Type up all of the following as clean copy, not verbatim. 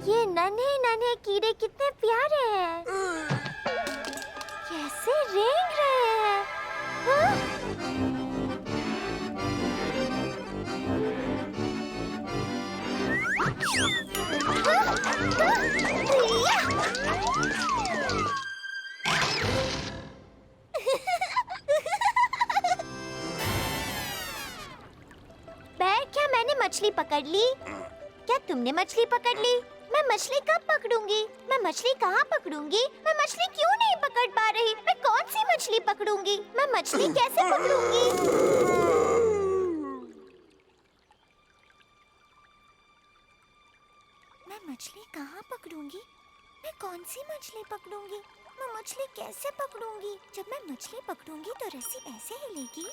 ये नन्हे नन्हे कीड़े कितने प्यारे हैं। कैसे रेंग रहे हैं। हाँ? बैर, क्या मैंने मछली पकड़ ली? क्या तुमने मछली पकड़ ली? मैं मछली कब पकड़ूंगी? मैं मछली कहाँ पकड़ूंगी? मैं मछली क्यों नहीं पकड़ पा रही? मैं कौन सी मछली पकड़ूंगी? मैं मछली कैसे पकड़ूंगी? मैं मछली कहाँ पकड़ूंगी? मैं कौन सी मछली पकड़ूंगी? मैं मछली कैसे पकड़ूंगी? जब मैं मछली पकड़ूंगी तो रस्सी ऐसे हिलेगी।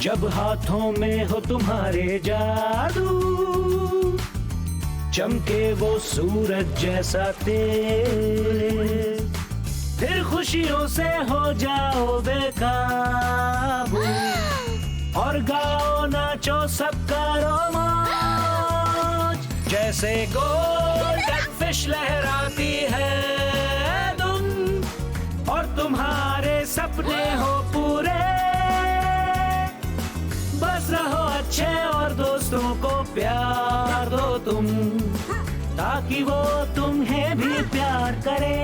जब हाथों में हो तुम्हारे जादू, चमके वो सूरज जैसा तेज, फिर खुशियों से हो जाओ बेकाबू और गाओ नाचो सबका रोमांच। जैसे गोल्डन फिश लहराती है तुम और तुम्हारे सपने हो पूरे। बस रहो अच्छे और दोस्तों को प्यार दो तुम, ताकि वो तुम्हें भी प्यार करे।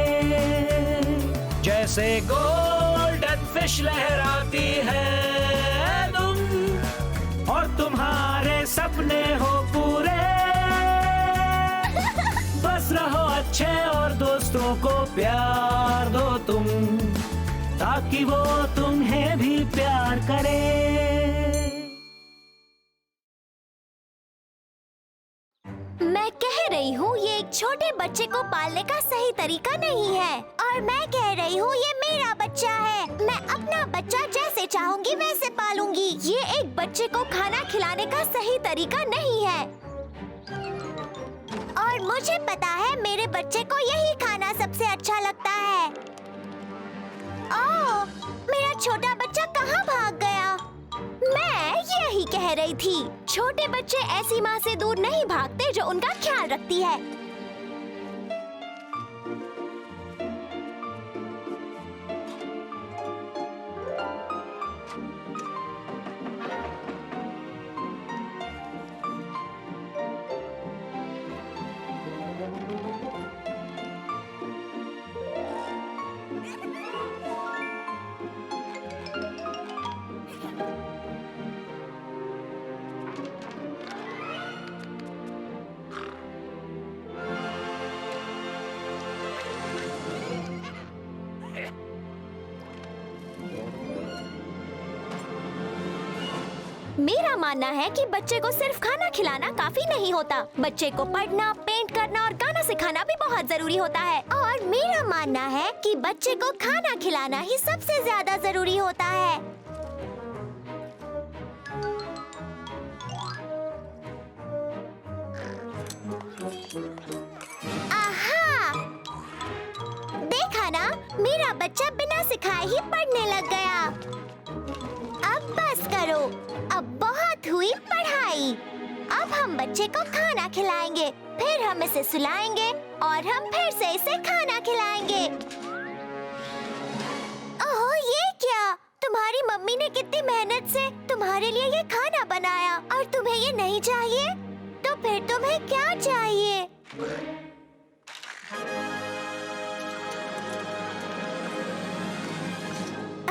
जैसे गोल्डन फिश लहराती है तुम और तुम्हारे सपने हो पूरे। बस रहो अच्छे और दोस्तों को प्यार दो तुम, ताकि वो तुम्हें भी प्यार करे। मैं कह रही हूँ ये एक छोटे बच्चे को पालने का सही तरीका नहीं है, और मैं कह रही हूँ ये मेरा बच्चा है। मैं अपना बच्चा जैसे चाहूंगी वैसे पालूंगी। ये एक बच्चे को खाना खिलाने का सही तरीका नहीं है। और मुझे पता है मेरे बच्चे को यही खाना सबसे अच्छा लगता है। ओह, मेरा छोटा बच्चा कहाँ भाग गया? मैं यही कह रही थी, छोटे बच्चे ऐसी माँ से दूर नहीं भागते जो उनका ख्याल रखती है। मेरा मानना है कि बच्चे को सिर्फ खाना खिलाना काफी नहीं होता। बच्चे को पढ़ना, पेंट करना और गाना सिखाना भी बहुत जरूरी होता है। और मेरा मानना है कि बच्चे को खाना खिलाना ही सबसे ज्यादा जरूरी होता है। आहा! देखा ना, मेरा बच्चा बिना सिखाए ही पढ़ने लग गया। अब बस करो, अब बहुत हुई पढ़ाई। अब हम बच्चे को खाना खिलाएंगे, फिर हम इसे सुलाएंगे और हम फिर से इसे खाना खिलाएंगे। ओह, ये क्या? तुम्हारी मम्मी ने कितनी मेहनत से तुम्हारे लिए ये खाना बनाया और तुम्हें ये नहीं चाहिए? तो फिर तुम्हें क्या चाहिए?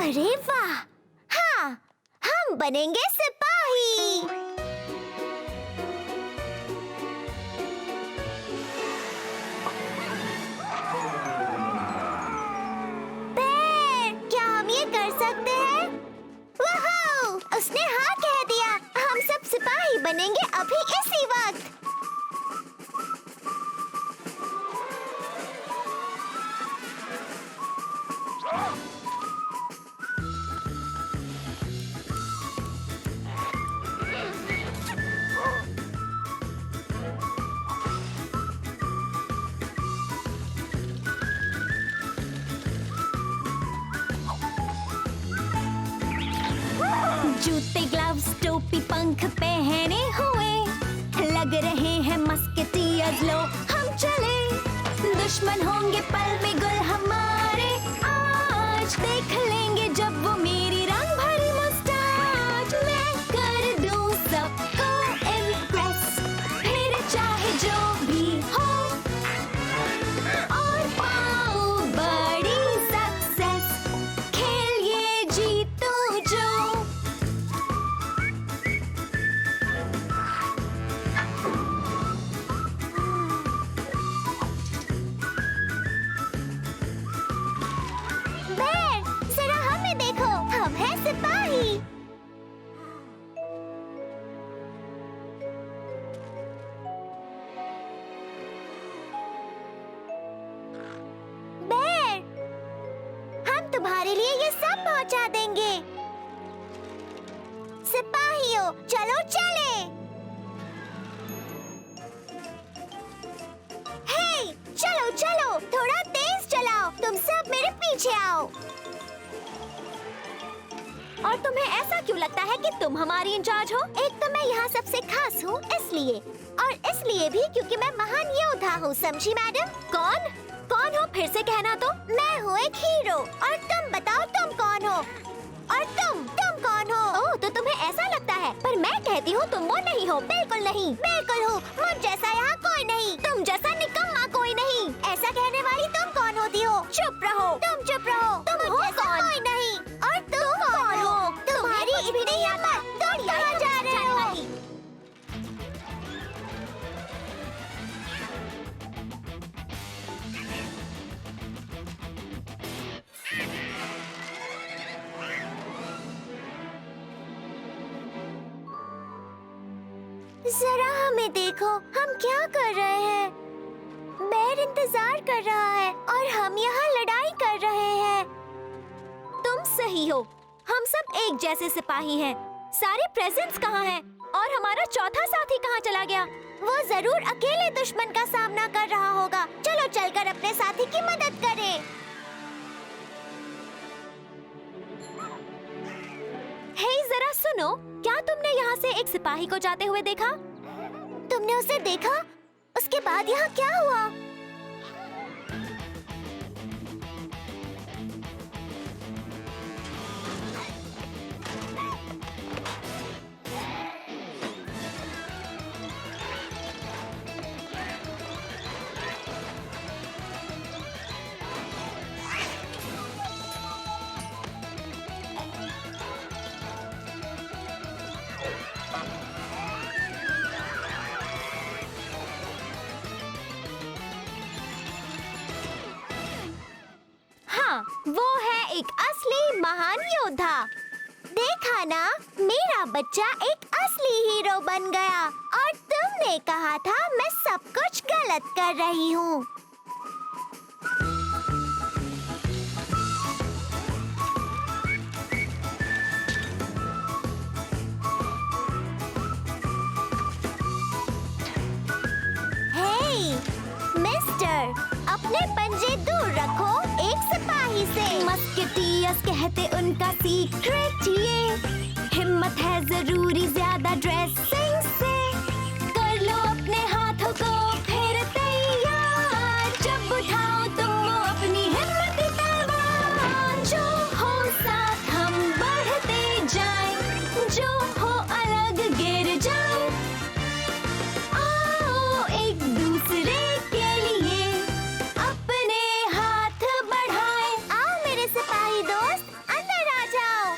अरे वाह! हाँ, हम बनेंगे सिपाही। बेर, क्या हम ये कर सकते हैं? वाह! उसने हाँ कह दिया। हम सब सिपाही बनेंगे अभी इसी वक्त। जूते, ग्लव्स, टोपी, पंख पहने हुए लग रहे हैं मस्केटियर्स। लो हम चले, दुश्मन होंगे पल में गुल हमारे। आज देख लेंगे जब वो मेरी रंग भरी मुस्कान। मैं कर दूं सबको इम्प्रेस, फिर चाहे जो भी हो, और पाऊं बड़ी सक्सेस। खेल ये जीतूं जो। बेर, जरा हमें देखो, हम हैं सिपाही। बेर, हम तुम्हारे लिए ये सब पहुंचा देंगे। सिपाहियों, चलो चले। हे, चलो चलो, थोड़ा तेज चलाओ। तुम सब मेरे पीछे आओ। और तुम्हें ऐसा क्यों लगता है कि तुम हमारी इंचार्ज हो? एक तो मैं यहाँ सबसे खास हूँ इसलिए, और इसलिए भी क्योंकि मैं महान योद्धा हूँ, समझी मैडम? कौन? कौन हो? फिर से कहना तो। मैं हूँ एक हीरो, और तुम बताओ तुम कौन हो? और तुम कौन हो? ओह, तो तुम्हें ऐसा लगता है, पर मैं कहती हूँ तुम वो नहीं हो। बिल्कुल नहीं, बिल्कुल हूँ। मुझ जैसा यहाँ कोई नहीं, तुम जैसा निकम्मा कोई नहीं। ऐसा कहने वाली तुम कौन होती हो? चुप रहो, तुम चुप रहो। तुम हो कौन? कोई नहीं। और तुम कौन हो? तुम्हारी इतनी हिम्मत, तुम कहाँ जा रहे हो? जरा हमें देखो, हम क्या कर रहे हैं। बेर इंतजार कर रहा है और हम यहाँ लड़ाई कर रहे हैं। तुम सही हो, हम सब एक जैसे सिपाही हैं। सारे प्रेजेंट्स कहाँ हैं? और और हमारा चौथा साथी कहाँ चला गया? वो जरूर अकेले दुश्मन का सामना कर रहा होगा। चलो चलकर अपने साथी की मदद करें। हे जरा सुनो, क्या तुमने यहाँ से एक सिपाही को जाते हुए देखा? तुमने उसे देखा? उसके बाद यहाँ क्या हुआ? हाँ, वो है एक असली महान योद्धा। देखा ना, मेरा बच्चा एक असली हीरो बन गया। और तुमने कहा था मैं सब कुछ गलत कर रही हूँ। हे, मिस्टर, अपने पंजे दूर रखो एक सिपाही से। मस्केटियर्स कहते उनका सीक्रेट ये, हिम्मत है जरूरी ज्यादा ड्रेसिंग से। कर लो अपने हाथों को फिर तैयार, जब उठाओ तुम वो अपनी हिम्मत तलवार। जो हो साथ हम बढ़ते जाएं, जो हो अलग गिर जाएं। आओ एक दूसरे के लिए अपने हाथ बढ़ाएं। आओ मेरे सिपाही दोस्त, अंदर आ जाओ।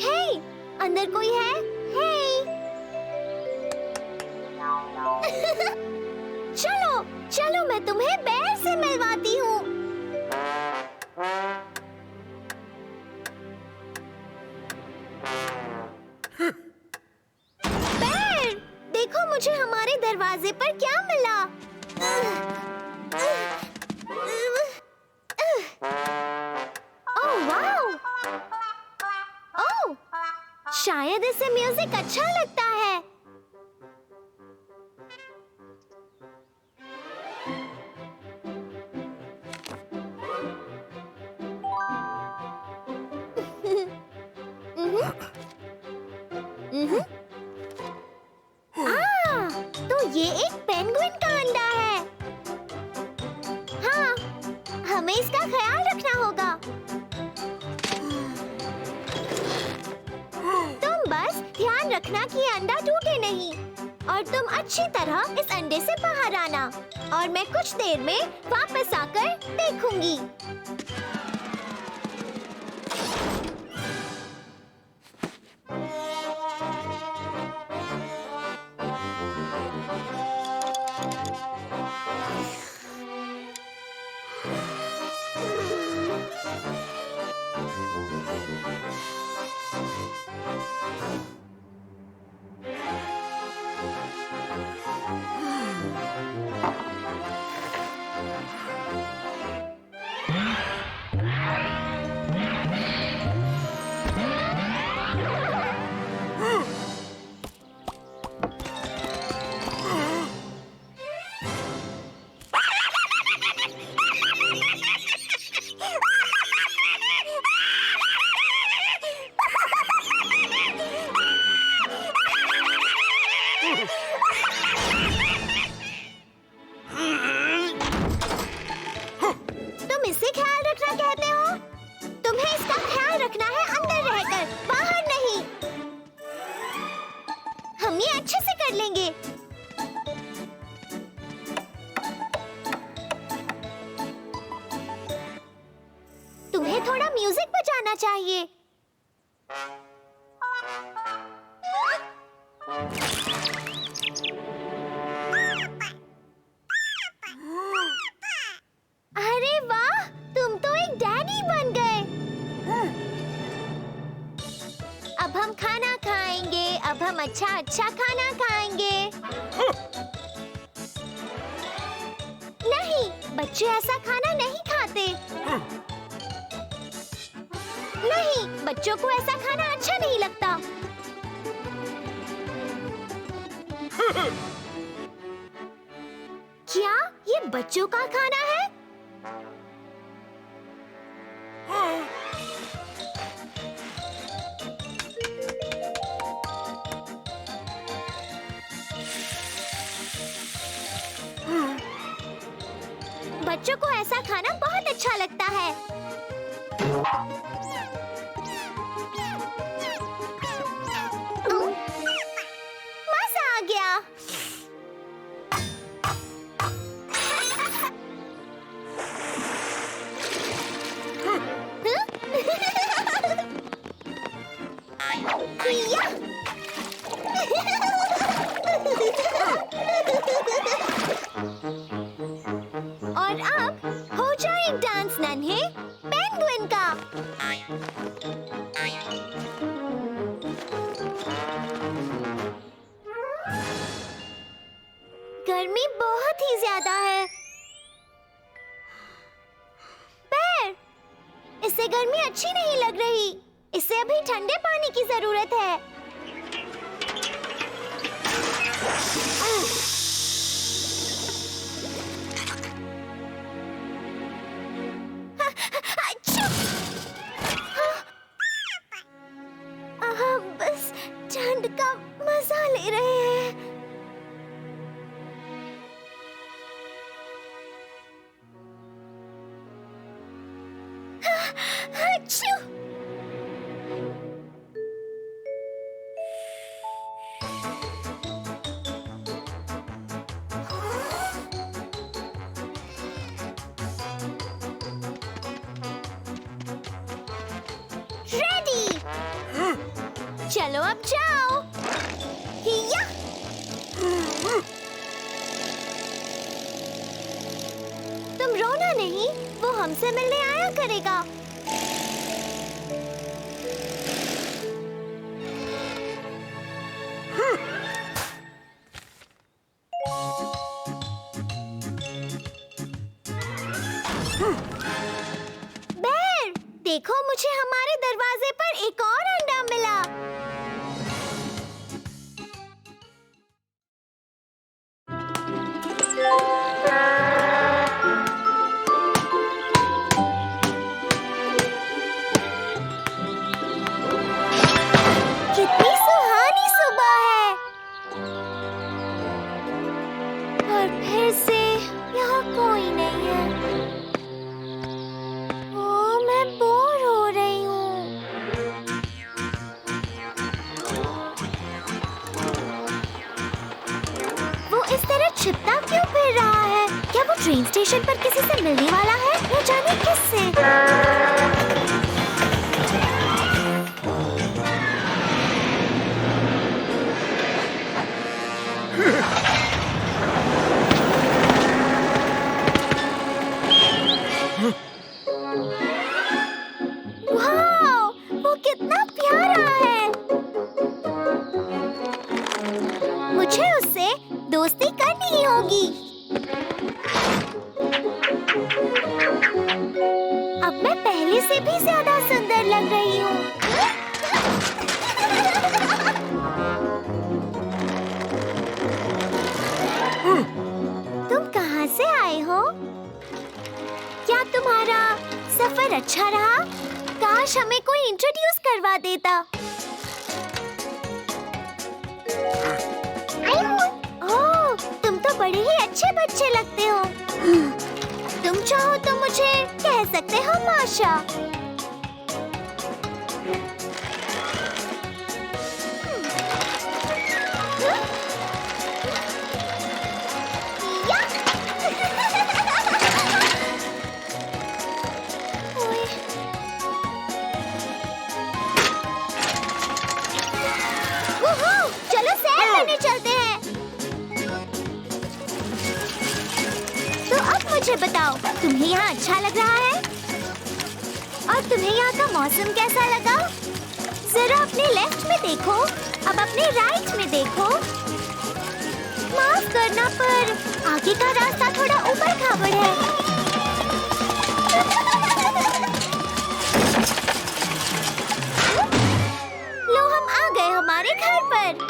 हे, अंदर कोई है? हे, चलो चलो, मैं तुम्हें बेर से मिलवाती हूँ। बेर, देखो मुझे हमारे दरवाजे पर क्या मिला। Oh wow! ओह, शायद इसे म्यूजिक अच्छा लगता है। तो ये एक पेंगुइन का अंडा है। हाँ, हमें इसका ख्याल रखना होगा। तुम बस ध्यान रखना कि अंडा टूटे नहीं, और तुम अच्छी तरह इस अंडे से बाहर आना, और मैं कुछ देर में वापस आकर देखूंगी। रखना है अंदर रहकर, बाहर नहीं। हम ये अच्छे से कर लेंगे। तुम्हें थोड़ा म्यूजिक बजाना चाहिए। अरे वाह, तुम तो एक डैडी बन गए। अब हम खाना खाएंगे, अब हम अच्छा खाना खाएंगे। नहीं, बच्चे ऐसा खाना नहीं खाते। नहीं, बच्चों को ऐसा खाना अच्छा नहीं लगता। क्या ये बच्चों का खाना है? बच्चों को ऐसा खाना बहुत अच्छा लगता है। मजा आ गया। या! और अब हो जाए डांस नन्हे पेंगुइन का। गर्मी बहुत ही ज्यादा है। पैर, इससे गर्मी अच्छी नहीं लग रही। इससे अभी ठंडे पानी की जरूरत है। बस ठंड का मजा ले रहे हैं। अच्छू! रेडी! चलो अब जाओ। हिया! तुम रोना नहीं, वो हमसे मिलने आया करेगा। बेर, देखो मुझे हमारे दरवाजे पर एक और अंडा मिला। कितनी सुहानी सुबह है। और फिर से यहाँ कोई नहीं है। ओह, मैं बोर हो रही हूँ। वो इस तरह छिपता क्यों फिर रहा है? क्या वो ट्रेन स्टेशन पर किसी से मिलने वाला है? न जाने किससे। वाह, वो कितना प्यारा है। मुझे उससे दोस्ती करनी ही होगी। अब मैं पहले से भी ज्यादा सुंदर लग रही हूँ। तुम कहाँ से आए हो? क्या तुम्हारा सफर अच्छा रहा? काश हमें कोई इंट्रोड्यूस करवा देता। ओह, तुम तो बड़े ही अच्छे बच्चे लगते हो। तुम चाहो तो मुझे कह सकते हो माशा। मुझे बताओ, तुम्हें यहाँ अच्छा लग रहा है? और तुम्हें यहाँ का मौसम कैसा लगा? जरा अपने लेफ्ट में देखो, अब अपने राइट में देखो। माफ करना, पर आगे का रास्ता थोड़ा ऊपर खाबड़ है। लो, हम आ गए हमारे घर पर।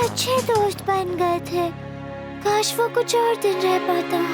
अच्छे दोस्त बन गए थे। काश वो कुछ और दिन रह पाता।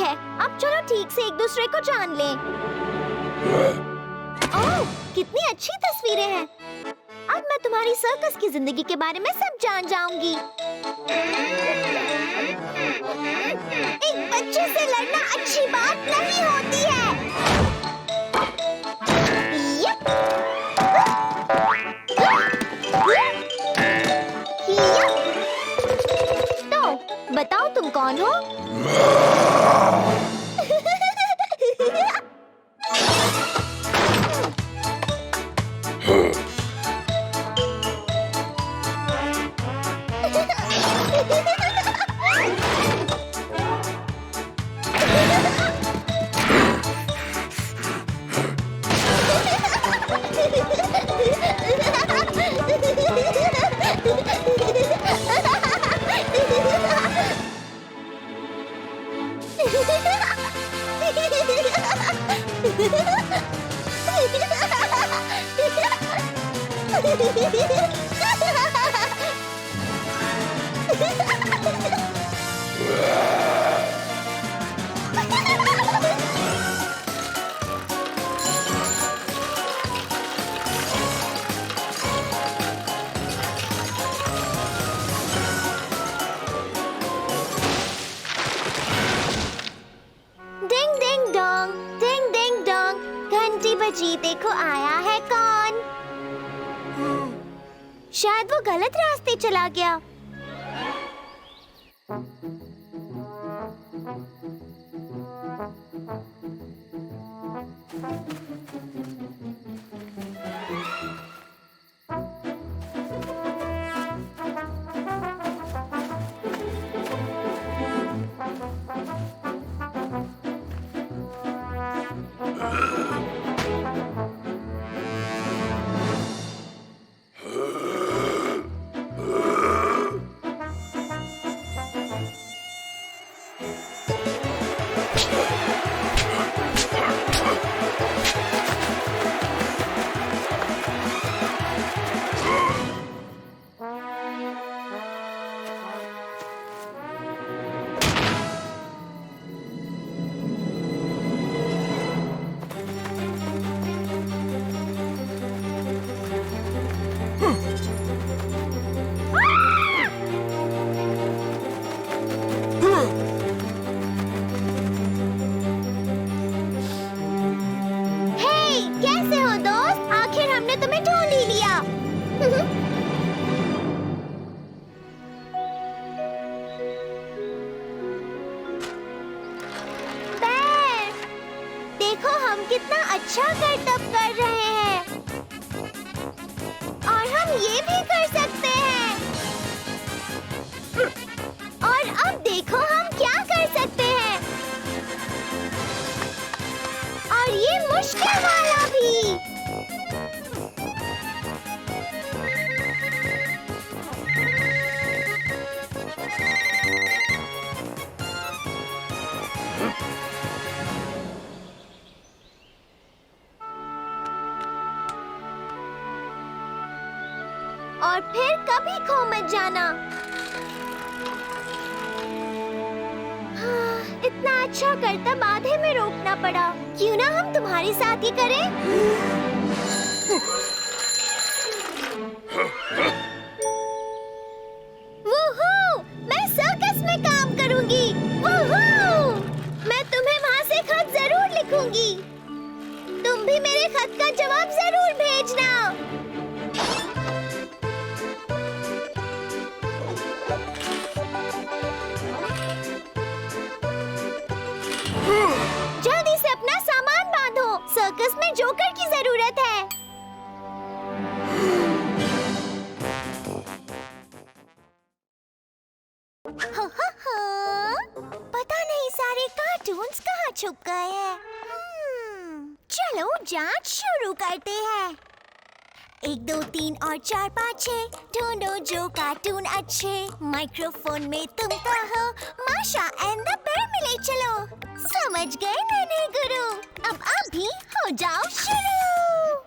है। अब चलो ठीक से एक दूसरे को जान लें। ओह, कितनी अच्छी तस्वीरें हैं। अब मैं तुम्हारी सर्कस की जिंदगी के बारे में सब जान जाऊंगी। एक बच्चे से लड़ना अच्छी बात नहीं होती है। यप। तो बताओ तुम कौन हो? डिंग डिंग डोंग, घंटी बजी, देखो आया है कौन। शायद वो गलत रास्ते चला गया। कितना अच्छा करतब कर रहे हैं और हम ये भी कर सकते हैं। और अब देखो हम क्या कर सकते हैं, और ये मुश्किल वाला भी। और फिर कभी खो मत जाना। हाँ, इतना अच्छा करतब आधे में रोकना पड़ा। क्यों ना हम तुम्हारे साथ ही करें? वूहू! मैं सर्कस में काम करूंगी। वूहू! मैं तुम्हें वहाँ से खत जरूर लिखूंगी। तुम भी मेरे खत का जवाब जरूर भेजना। जल्दी से अपना सामान बांधो, सर्कस में जोकर की जरूरत है। पता नहीं सारे कार्टून्स कहाँ छुप गए हैं। चलो जांच शुरू करते हैं। 1 2 3 और 4 5 6 ढूंढो जो कार्टून अच्छे। माइक्रोफोन में तुम कहो माशा एंड द बेयर मिले चलो। समझ गए नन्हे गुरु, अब आप भी हो जाओ शुरू।